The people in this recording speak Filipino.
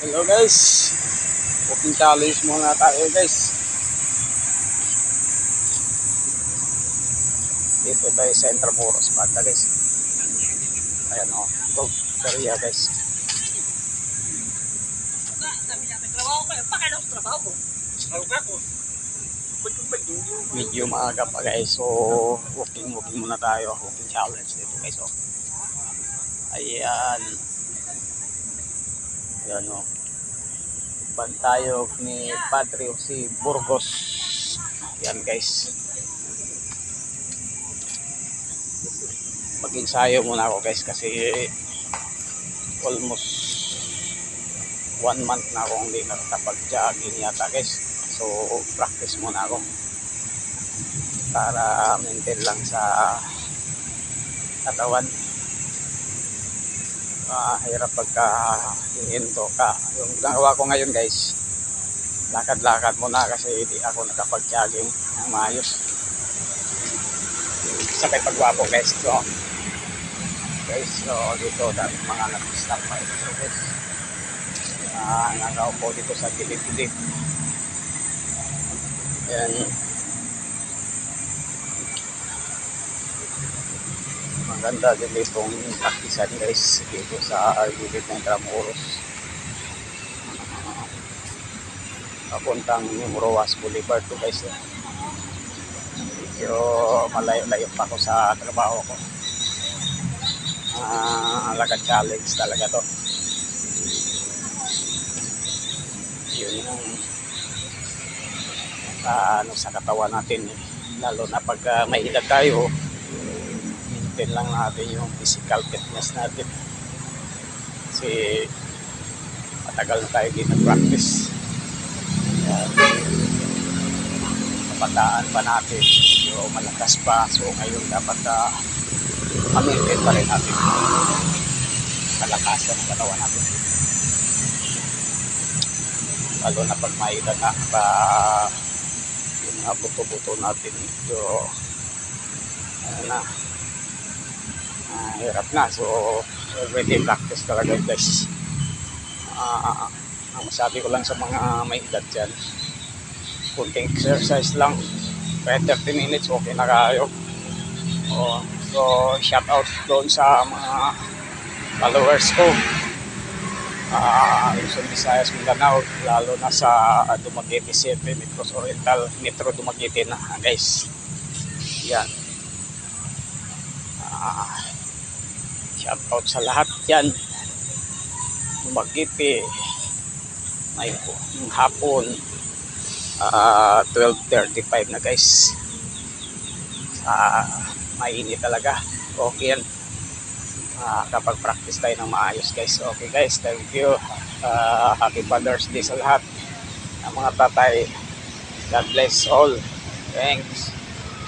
Hello guys, cooking challenge muna tayo guys. Dito tayo sa Intramuros banda guys. Ayan o, ito area guys. Medyo maaga pa guys, so cooking muna tayo. Cooking challenge dito guys. So, ayan. Ayan o. Bantayog ni Padre si Burgos. Yan guys. Mag-ensayo muna ako guys kasi almost 1 month na akong hindi nakakapag-jogging yata guys. So practice muna ako para maintain lang sa katawan. Hirap pagka hihinto ka. Yung ginagawa ko ngayon guys, lakad-lakad muna kasi hindi ako nakapag-jogging ng maayos. Sabay pagwapo guys. So dito dahil mga nag-stop pa ito guys. Nakaupo dito sa gilid-gilid. Ayan. Maganda din itong practicean guys dito sa gilid ng Intramuros. Papuntang Roas Boulevard to guys. Medyo malayo-layo pa ako sa trabaho ko. Lakad challenge talaga to. Yun yung sa katawan natin lalo na pag may edad tayo, maintain lang natin yung physical fitness natin kasi matagal na tayo din nag-practice. Kabataan pa natin, yung malakas pa, so ngayon dapat ma-maintain pa rin natin kalakasan ng katawan natin lalo na pag may edad na yung mga buto-buto natin so hirap na. So already practice talaga guys. Ang masabi ko lang sa mga may edad dyan, kunting exercise lang, 30 minutes okay na kayo. So shout out doon sa mga followers ko, Luzon, Visayas, Mindanao, lalo na sa Dumaguete City, Metro Oriental, Metro Dumaguete na guys. Yan. Shout out sa lahat yan. Dumaguete, ngayong hapon 12:35 na guys. Mainit talaga. Okay yan. Kapag practice tayo ng maayos guys. Okay guys, thank you. Happy Father's Day sa lahat ng mga tatay. God bless all. Thanks.